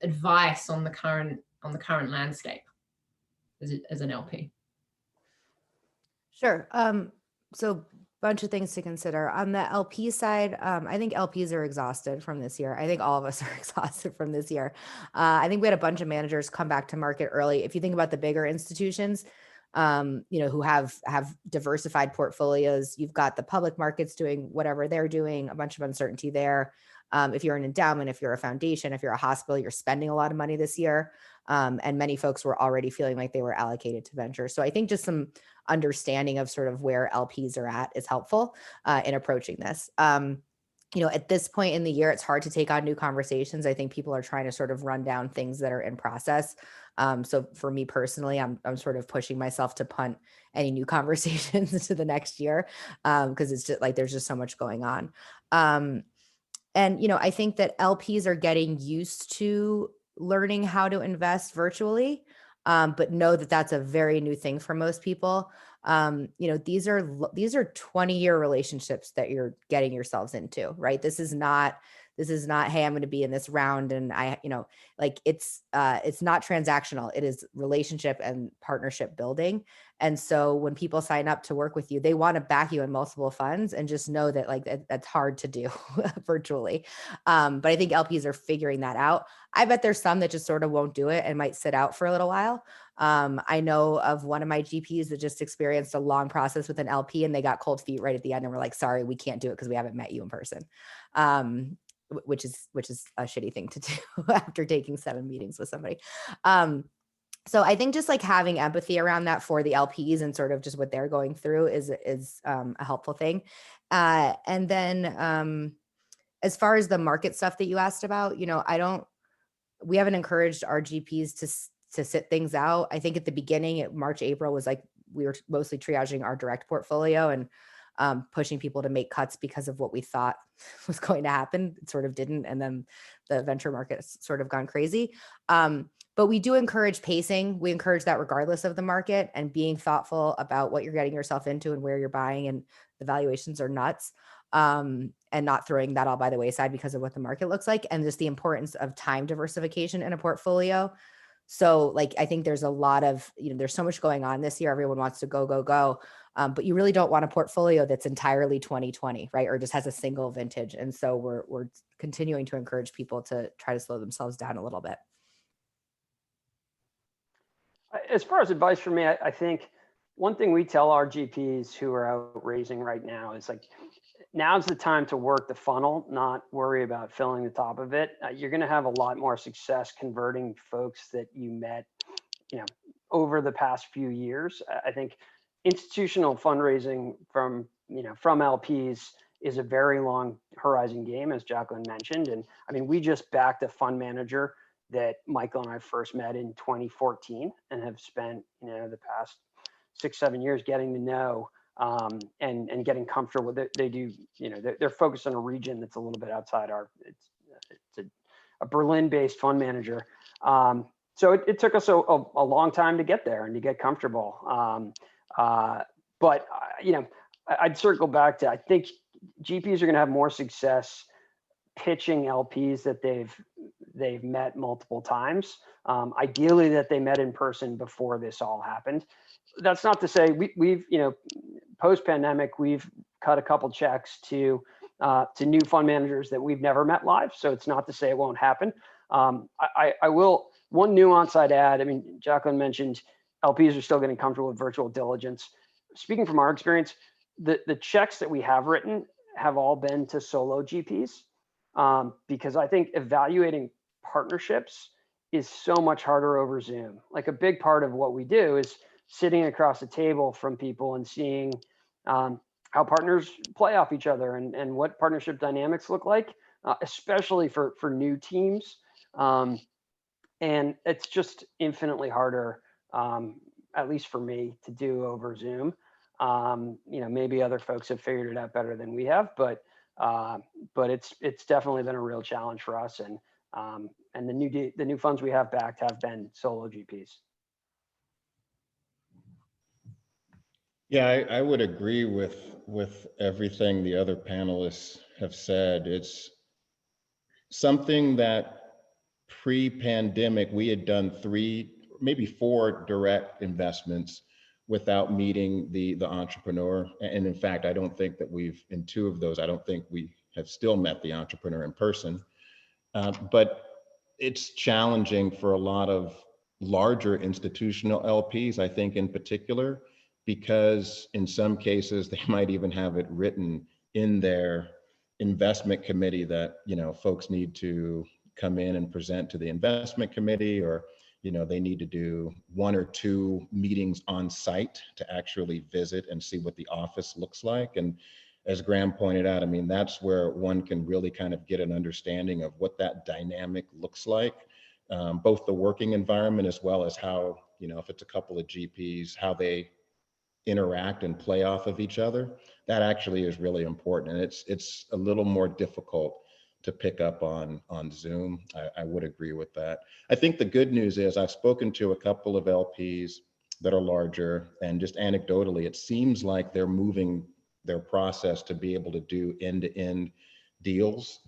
advice on the current landscape as an LP. Sure. So bunch of things to consider. On the LP side, I think LPs are exhausted from this year. I think all of us are exhausted from this year. I think we had a bunch of managers come back to market early. If you think about the bigger institutions, who have diversified portfolios, you've got the public markets doing whatever they're doing, a bunch of uncertainty there. If you're an endowment, if you're a foundation, if you're a hospital, you're spending a lot of money this year. And many folks were already feeling like they were allocated to venture. So I think just some understanding of sort of where LPs are at is helpful in approaching this. At this point in the year, it's hard to take on new conversations. I think people are trying to sort of run down things that are in process. So for me personally, I'm sort of pushing myself to punt any new conversations into the next year because it's just like there's just so much going on. I think that LPs are getting used to learning how to invest virtually, but know that that's a very new thing for most people. These are 20-year relationships that you're getting yourselves into, right? This is not, hey, I'm going to be in this round and it's not transactional. It is relationship and partnership building. And so when people sign up to work with you, they want to back you in multiple funds, and just know that that's hard to do virtually. But I think LPs are figuring that out. I bet there's some that just sort of won't do it and might sit out for a little while. I know of one of my GPs that just experienced a long process with an LP, and they got cold feet right at the end and were like, sorry, we can't do it because we haven't met you in person. Which is a shitty thing to do after taking 7 meetings with somebody. So I think just like having empathy around that for the LPs and sort of just what they're going through is a helpful thing. And then as far as the market stuff that you asked about, we haven't encouraged our GPs to sit things out. I think at the beginning, March, April was like, we were mostly triaging our direct portfolio and pushing people to make cuts because of what we thought was going to happen. It sort of didn't. And then the venture market has sort of gone crazy. But we do encourage pacing. We encourage that regardless of the market, and being thoughtful about what you're getting yourself into and where you're buying, and the valuations are nuts. And not throwing that all by the wayside because of what the market looks like, and just the importance of time diversification in a portfolio. So I think there's a lot of, there's so much going on this year. Everyone wants to go. But you really don't want a portfolio that's entirely 2020, right? Or just has a single vintage. And so we're continuing to encourage people to try to slow themselves down a little bit. As far as advice for me, I think one thing we tell our GPs who are out raising right now is now's the time to work the funnel, not worry about filling the top of it. You're going to have a lot more success converting folks that you met, over the past few years. I think institutional fundraising from LPs is a very long horizon game, as Jacqueline mentioned. And I mean, we just backed a fund manager that Michael and I first met in 2014 and have spent, the past 6-7 years getting to know and getting comfortable with it. They do, they're focused on a region that's a little bit outside it's a Berlin-based fund manager. So it took us a long time to get there and to get comfortable. But I'd circle back to, I think GPs are going to have more success pitching LPs that they've met multiple times. Ideally that they met in person before this all happened. That's not to say we've post-pandemic, we've cut a couple checks to new fund managers that we've never met live. So it's not to say it won't happen. I will, one nuance I'd add, I mean, Jacqueline mentioned LPs are still getting comfortable with virtual diligence. Speaking from our experience, the checks that we have written have all been to solo GPs because I think evaluating partnerships is so much harder over Zoom. Like a big part of what we do is sitting across the table from people and seeing how partners play off each other and what partnership dynamics look like, especially for new teams. And it's just infinitely harder, at least for me, to do over Zoom. Maybe other folks have figured it out better than we have, but it's definitely been a real challenge for us. And the new funds we have backed have been solo GPs. Yeah, I would agree with everything the other panelists have said. It's something that pre-pandemic, we had done 3, maybe 4 direct investments without meeting the entrepreneur. And in fact, I don't think that in two of those, I don't think we have still met the entrepreneur in person. But it's challenging for a lot of larger institutional LPs, I think in particular, because in some cases they might even have it written in their investment committee that, folks need to come in and present to the investment committee, or, they need to do 1 or 2 meetings on site to actually visit and see what the office looks like. And as Graham pointed out, I mean, that's where one can really kind of get an understanding of what that dynamic looks like, both the working environment as well as how, if it's a couple of GPs, how they interact and play off of each other. That actually is really important. And it's a little more difficult to pick up on Zoom. I would agree with that. I think the good news is I've spoken to a couple of LPs that are larger, and just anecdotally, it seems like they're moving their process to be able to do end-to-end deals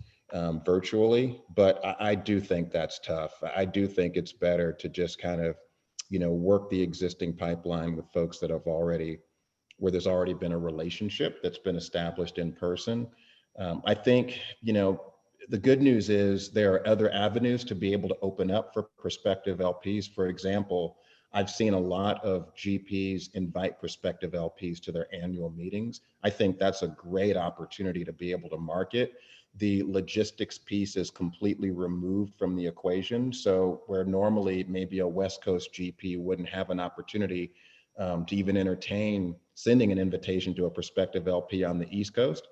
virtually. But I do think that's tough. I do think it's better to just kind of, work the existing pipeline with folks that have where there's already been a relationship that's been established in person. I think, the good news is there are other avenues to be able to open up for prospective LPs. For example, I've seen a lot of GPs invite prospective LPs to their annual meetings. I think that's a great opportunity to be able to market. The logistics piece is completely removed from the equation. So where normally maybe a West Coast GP wouldn't have an opportunity to even entertain sending an invitation to a prospective LP on the East Coast,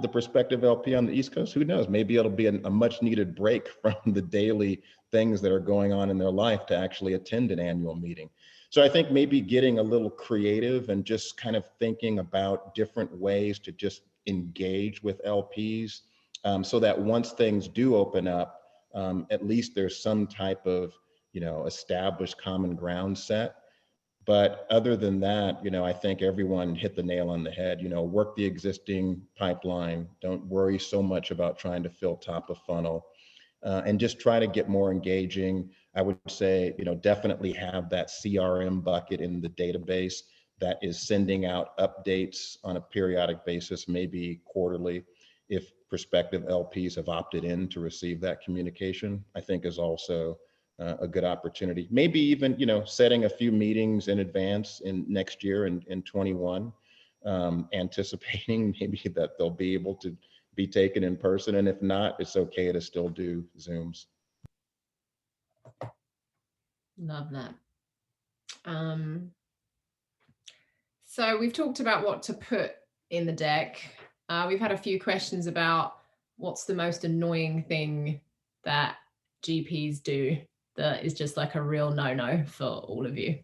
the prospective LP on the East Coast, who knows, maybe it'll be a much needed break from the daily things that are going on in their life to actually attend an annual meeting. So I think maybe getting a little creative and just kind of thinking about different ways to just engage with LPs, so that once things do open up, at least there's some type of, established common ground set. But other than that, I think everyone hit the nail on the head. Work the existing pipeline. Don't worry so much about trying to fill top of funnel, and just try to get more engaging. I would say, definitely have that CRM bucket in the database that is sending out updates on a periodic basis, maybe quarterly, if prospective LPs have opted in to receive that communication. I think is also a good opportunity. Maybe even, setting a few meetings in advance in next year in 21, anticipating maybe that they'll be able to be taken in person. And if not, it's okay to still do Zooms. Love that. So we've talked about what to put in the deck. We've had a few questions about what's the most annoying thing that GPs do that is just like a real no-no for all of you.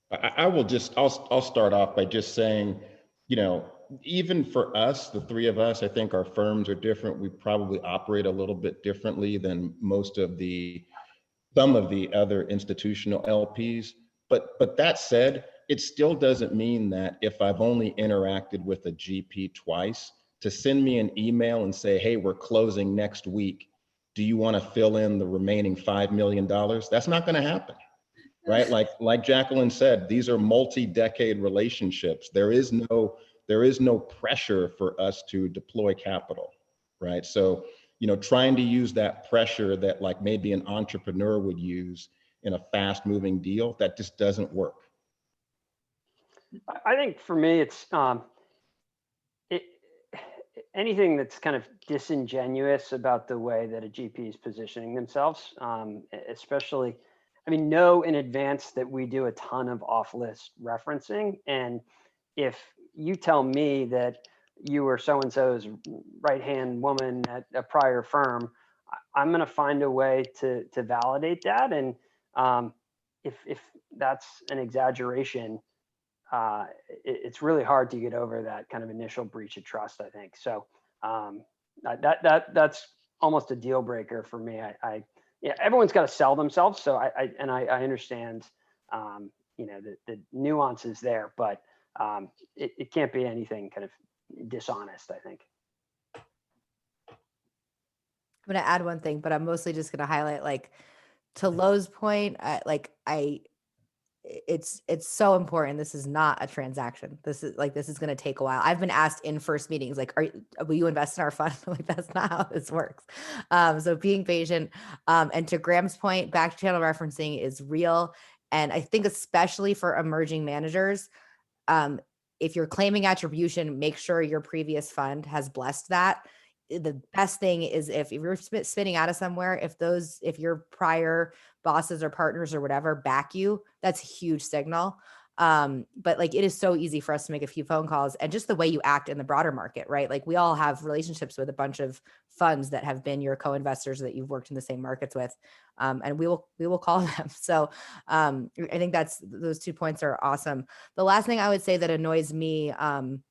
I'll start off by just saying, even for us, the three of us, I think our firms are different. We probably operate a little bit differently than some of the other institutional LPs. But that said, it still doesn't mean that if I've only interacted with a GP twice, to send me an email and say, hey, we're closing next week, do you want to fill in the remaining $5 million? That's not going to happen, right? Like Jacqueline said, these are multi-decade relationships. There is no pressure for us to deploy capital, right? So, trying to use that pressure that like maybe an entrepreneur would use in a fast moving deal, that just doesn't work. I think for me, it's anything that's kind of disingenuous about the way that a GP is positioning themselves, especially, know in advance that we do a ton of off-list referencing. And if you tell me that you were so-and-so's right-hand woman at a prior firm, I'm going to find a way to validate that. And if that's an exaggeration, it's really hard to get over that kind of initial breach of trust, I think. So that's almost a deal breaker for me. Yeah, everyone's got to sell themselves. So I understand, the nuances there, but it can't be anything kind of dishonest, I think. I'm going to add one thing, but I'm mostly just going to highlight, like, to Lo's point, it's so important. This is not a transaction. This is going to take a while. I've been asked in first meetings, like, will you invest in our fund? I'm like, that's not how this works. So being patient, and to Graham's point, back channel referencing is real. And I think especially for emerging managers, if you're claiming attribution, make sure your previous fund has blessed that. The best thing is if you're spinning out of somewhere, if your prior bosses or partners or whatever back you, that's a huge signal. But like, it is so easy for us to make a few phone calls, and just the way you act in the broader market, right? Like, we all have relationships with a bunch of funds that have been your co-investors that you've worked in the same markets with. And we will call them. So I think those 2 points are awesome. The last thing I would say that annoys me, and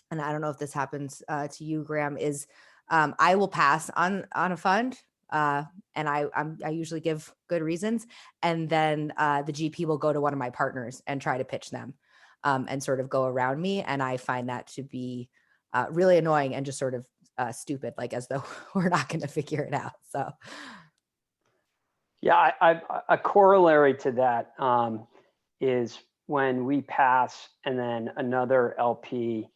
I don't know if this happens to you, Graham, is I will pass on a fund, and I usually give good reasons, and then the GP will go to one of my partners and try to pitch them, and sort of go around me, and I find that to be really annoying and just sort of stupid, like as though we're not going to figure it out. So, yeah, a corollary to that is when we pass, and then another LP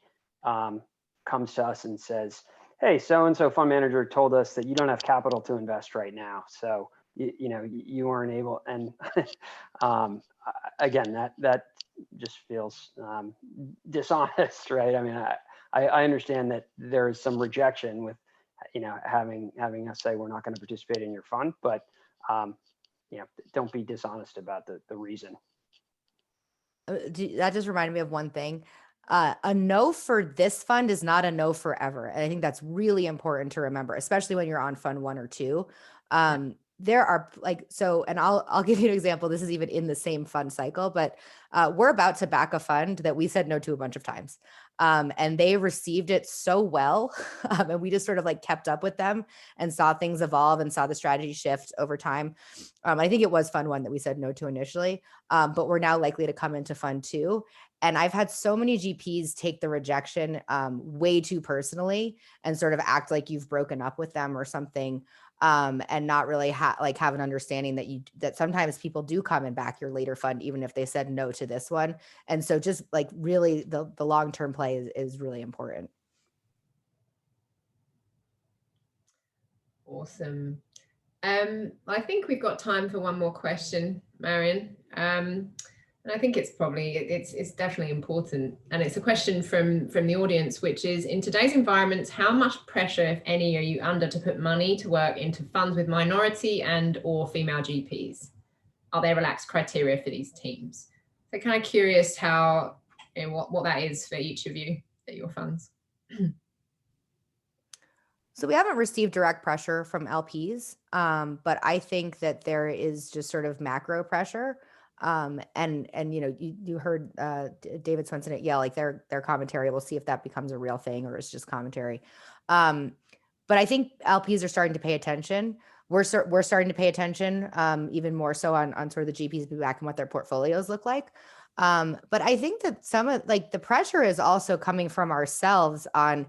comes to us and says, hey, so-and-so fund manager told us that you don't have capital to invest right now. So, you weren't able, and again, that just feels dishonest, right? I mean, I understand that there is some rejection with, having us say we're not going to participate in your fund, but, don't be dishonest about the reason. that just reminded me of one thing. A no for this fund is not a no forever. And I think that's really important to remember, especially when you're on fund 1 or 2. There are and I'll give you an example. This is even in the same fund cycle, but we're about to back a fund that we said no to a bunch of times. And they received it so well. And we just sort of kept up with them and saw things evolve and saw the strategy shift over time. I think it was fund 1 that we said no to initially, but we're now likely to come into fund 2. And I've had so many GPs take the rejection way too personally and sort of act like you've broken up with them or something, and not really have an understanding that sometimes people do come and back your later fund, even if they said no to this one. And so just really the long-term play is really important. Awesome. I think we've got time for one more question, Marion. And I think it's definitely important. And it's a question from the audience, which is, in today's environments, how much pressure, if any, are you under to put money to work into funds with minority and or female GPs? Are there relaxed criteria for these teams? So kind of curious how, what that is for each of you at your funds. So we haven't received direct pressure from LPs, but I think that there is just sort of macro pressure. And you heard David Swenson at Yale, their commentary. We'll see if that becomes a real thing or it's just commentary. But I think LPs are starting to pay attention. We're starting to pay attention, even more so on sort of the GPs back and what their portfolios look like. But I think that some of the pressure is also coming from ourselves on,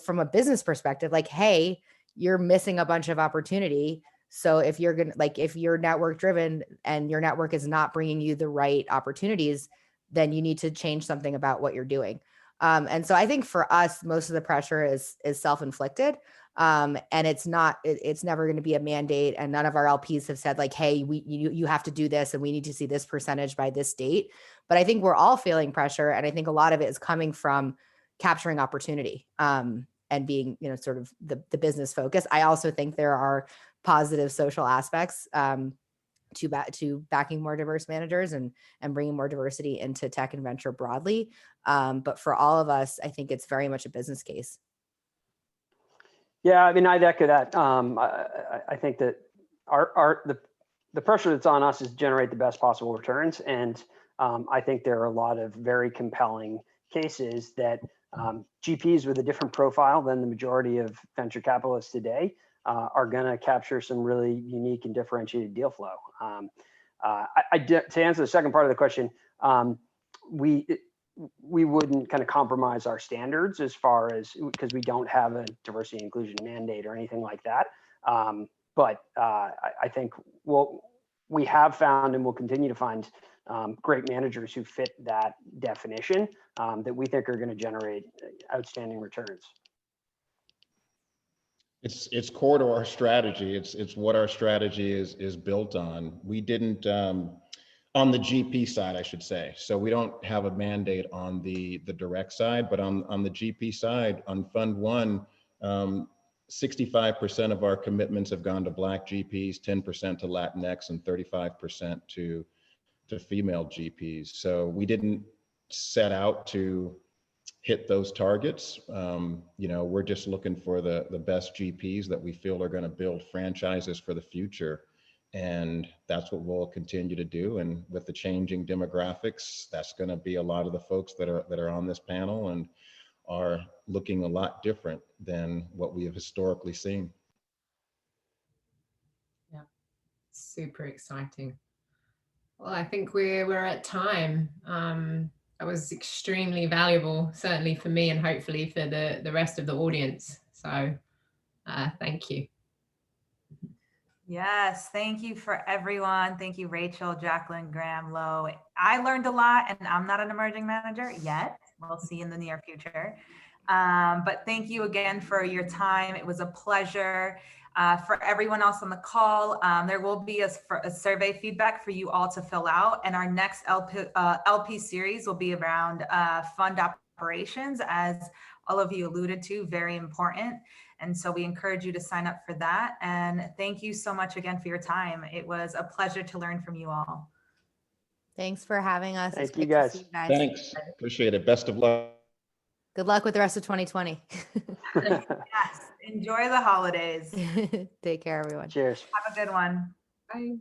from a business perspective, hey, you're missing a bunch of opportunity. So if you're if you're network driven and your network is not bringing you the right opportunities, then you need to change something about what you're doing. And so I think for us, most of the pressure is self-inflicted. And it's never going to be a mandate. And none of our LPs have said hey, you have to do this and we need to see this percentage by this date. But I think we're all feeling pressure. And I think a lot of it is coming from capturing opportunity, and being, sort of the business focus. I also think there are positive social aspects to backing more diverse managers and bringing more diversity into tech and venture broadly. But for all of us, I think it's very much a business case. Yeah, I mean, I'd echo that. I think that the pressure that's on us is to generate the best possible returns. And I think there are a lot of very compelling cases that GPs with a different profile than the majority of venture capitalists today are going to capture some really unique and differentiated deal flow. To answer the second part of the question, we wouldn't kind of compromise our standards as far as, because we don't have a diversity and inclusion mandate or anything like that. But I think we have found and will continue to find great managers who fit that definition that we think are going to generate outstanding returns. It's core to our strategy. It's what our strategy is built on. We didn't on the GP side, I should say. So we don't have a mandate on the direct side, but on the GP side, on Fund One, 65% of our commitments have gone to Black GPs, 10% to Latinx, and 35% to female GPs. So we didn't set out to hit those targets. We're just looking for the best GPs that we feel are going to build franchises for the future. And that's what we'll continue to do. And with the changing demographics, that's going to be a lot of the folks that are on this panel and are looking a lot different than what we have historically seen. Yeah, super exciting. Well, I think we're at time. That was extremely valuable, certainly for me and hopefully for the rest of the audience. So thank you. Yes, thank you for everyone. Thank you, Rachel, Jacqueline, Graham, Lo. I learned a lot, and I'm not an emerging manager yet. We'll see in the near future. But thank you again for your time. It was a pleasure. For everyone else on the call, there will be a survey feedback for you all to fill out. And our next LP series will be around fund operations, as all of you alluded to, very important. And so we encourage you to sign up for that. And thank you so much again for your time. It was a pleasure to learn from you all. Thanks for having us. Thank It's you, great to guys. see you guys. Thanks. Appreciate it. Best of luck. Good luck with the rest of 2020. Yes, enjoy the holidays. Take care, everyone. Cheers. Have a good one. Bye.